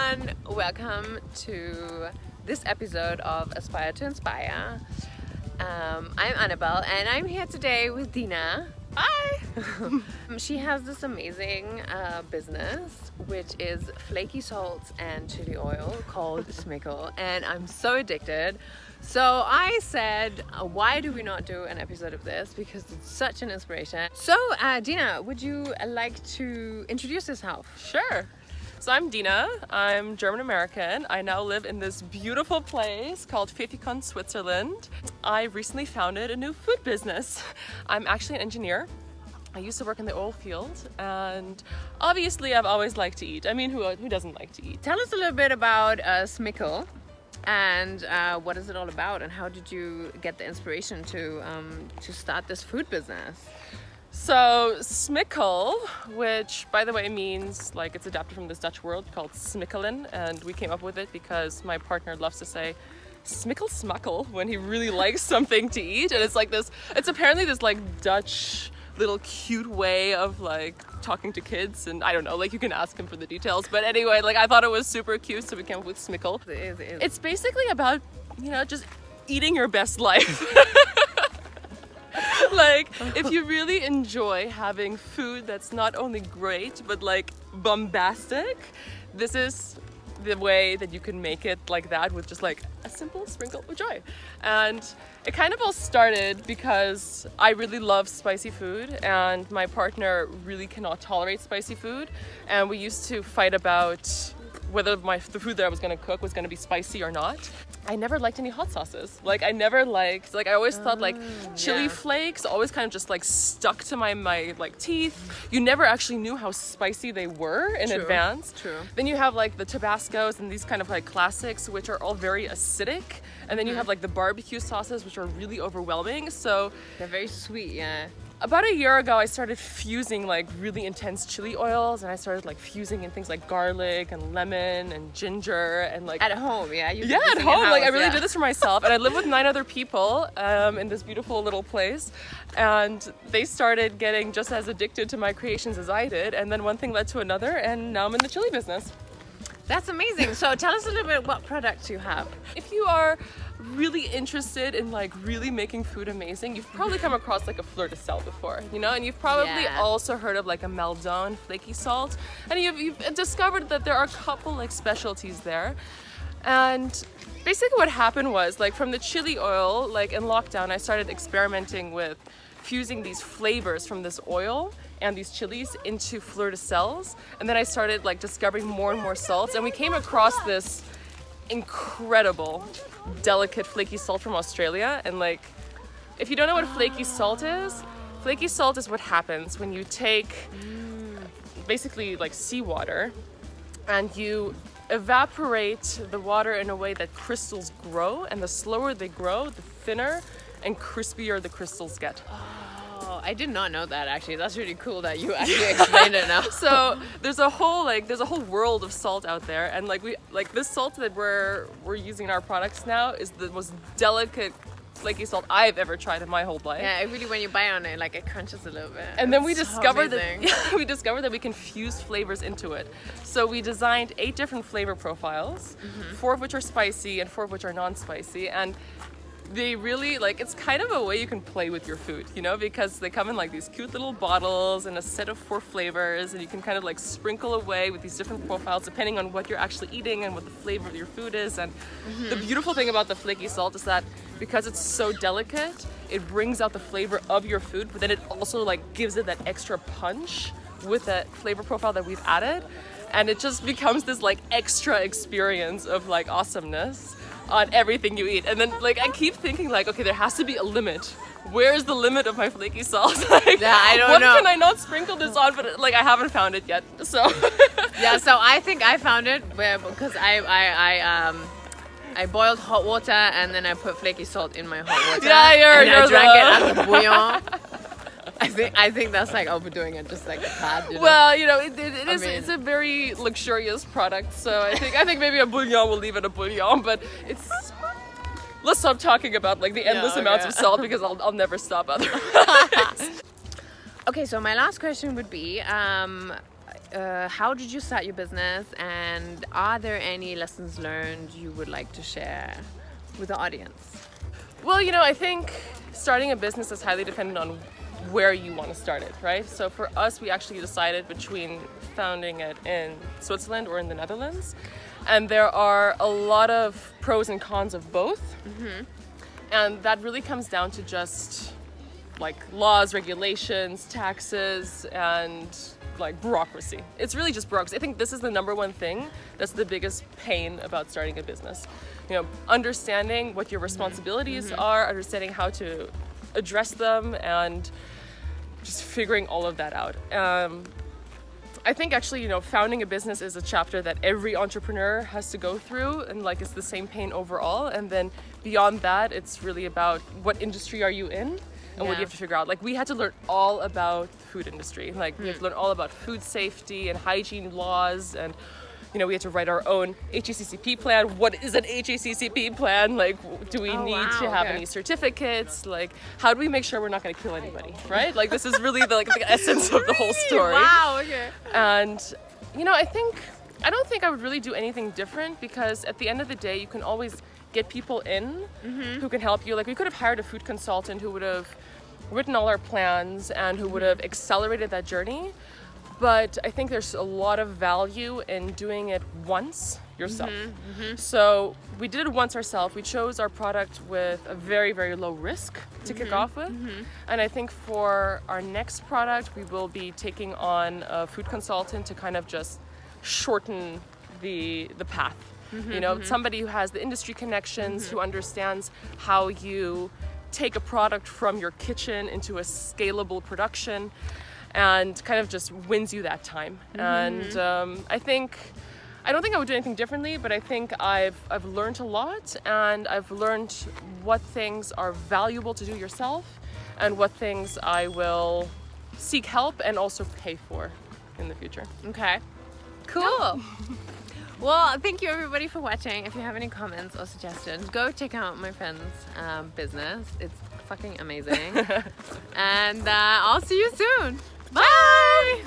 everyone, welcome to this episode of Aspire to Inspire. I'm Annabelle and I'm here today with Dina. Hi! She has this amazing business which is flaky salt and chili oil called Smiqql, and I'm so addicted. So I said, why do we not do an episode of this? Because it's such an inspiration. So Dina, would you like to introduce yourself? Sure. So I'm Dina. I'm German American. I now live in this beautiful place called Flakey, Switzerland. I recently founded a new food business. I'm actually an engineer. I used to work in the oil field, and obviously I've always liked to eat. I mean, who doesn't like to eat? Tell us a little bit about Smiqql and what is it all about, and how did you get the inspiration to start this food business? So Smiqql, which by the way means, like, it's adapted from this Dutch word called Smikkelen, and we came up with it because my partner loves to say Smiqql smakkel when he really likes something to eat, and it's apparently this like Dutch little cute way of like talking to kids, and I don't know, like you can ask him for the details, but anyway, like I thought it was super cute, so we came up with Smiqql. It's basically about, you know, just eating your best life. Like, if you really enjoy having food that's not only great but like bombastic, this is the way that you can make it like that, with just like a simple sprinkle of joy. And it kind of all started because I really love spicy food and my partner really cannot tolerate spicy food, and we used to fight about whether the food that I was going to cook was going to be spicy or not. I never liked any hot sauces. Like I always thought like chili flakes always kind of just like stuck to my like teeth. You never actually knew how spicy they were in advance. True. Then you have like the Tabascos and these kind of like classics, which are all very acidic. And then you have like the barbecue sauces, which are really overwhelming. So They're very sweet, yeah. about a year ago, I started fusing like really intense chili oils, and I started like fusing in things like garlic and lemon and ginger and like At home, yeah? You yeah, at home. Like I really did this for myself, and I live with 9 other people in this beautiful little place, and they started getting just as addicted to my creations as I did, and then one thing led to another, and now I'm in the chili business. That's amazing. So tell us a little bit what products you have. If you are really interested in like really making food amazing, you've probably come across like a fleur de sel before, you know, and you've probably also heard of like a Maldon flaky salt, and you've discovered that there are a couple like specialties there. And basically what happened was, like, from the chili oil, like in lockdown, I started experimenting with fusing these flavors from this oil and these chilies into fleur de sels, and then I started like discovering more and more salts, and we came across this incredible delicate flaky salt from Australia. And like, if you don't know what flaky salt is what happens when you take basically like seawater and you evaporate the water in a way that crystals grow, and the slower they grow, the thinner and crispier the crystals get. Oh, I did not know that, actually. That's really cool that you actually explained it now. So there's a whole world of salt out there, and like this salt that we're using in our products now is the most delicate flaky salt I've ever tried in my whole life. Yeah, really, when you bite on it, like it crunches a little bit. And then we discovered that we can fuse flavors into it. So we designed 8 different flavor profiles, 4 of which are spicy and 4 of which are non-spicy, and they really, like, it's kind of a way you can play with your food, you know, because they come in like these cute little bottles and a set of 4 flavors, and you can kind of like sprinkle away with these different profiles depending on what you're actually eating and what the flavor of your food is. And the beautiful thing about the flaky salt is that because it's so delicate, it brings out the flavor of your food, but then it also like gives it that extra punch with that flavor profile that we've added, and it just becomes this like extra experience of like awesomeness on everything you eat. And then like I keep thinking like, okay, there has to be a limit. Where's the limit of my flaky salt? Like, yeah, I don't what know. Can I not sprinkle this on? But like I haven't found it yet. So yeah, so I think I found it because I boiled hot water and then I put flaky salt in my hot water. Yeah, and I drank it as a bouillon. I think that's like overdoing it, just like a tad. You know? Well, you know, it's a very luxurious product, so I think maybe a bouillon will leave it a bouillon, but it's. Let's stop talking about like the endless amounts of salt, because I'll never stop otherwise. Okay, so my last question would be, how did you start your business, and are there any lessons learned you would like to share with the audience? Well, I think starting a business is highly dependent on where you want to start it, right? So for us, we actually decided between founding it in Switzerland or in the Netherlands. And there are a lot of pros and cons of both. Mm-hmm. And that really comes down to just like laws, regulations, taxes, and like bureaucracy. It's really just bureaucracy. I think this is the number one thing that's the biggest pain about starting a business. Understanding what your responsibilities are, understanding how to address them, and just figuring all of that out. I think actually, founding a business is a chapter that every entrepreneur has to go through, and like it's the same pain overall. And then beyond that, it's really about what industry are you in and what do you have to figure out. Like we had to learn all about the food industry. Like we had to learn all about food safety and hygiene laws, and we had to write our own HACCP plan. What is an HACCP plan? Like, do we need to have any certificates? Like, how do we make sure we're not going to kill anybody, right? Like, this is really the essence of the whole story. Wow, okay. And, I don't think I would really do anything different, because at the end of the day, you can always get people in who can help you. Like, we could have hired a food consultant who would have written all our plans and who would have accelerated that journey. But I think there's a lot of value in doing it once yourself. So we did it once ourselves. We chose our product with a very, very low risk to kick off with. And I think for our next product, we will be taking on a food consultant to kind of just shorten the path. Somebody who has the industry connections, who understands how you take a product from your kitchen into a scalable production, and kind of just wins you that time. And I don't think I would do anything differently, but I think I've learned a lot, and I've learned what things are valuable to do yourself and what things I will seek help and also pay for in the future. Okay, cool. Well, thank you everybody for watching. If you have any comments or suggestions, go check out my friend's business. It's fucking amazing. And I'll see you soon. Bye!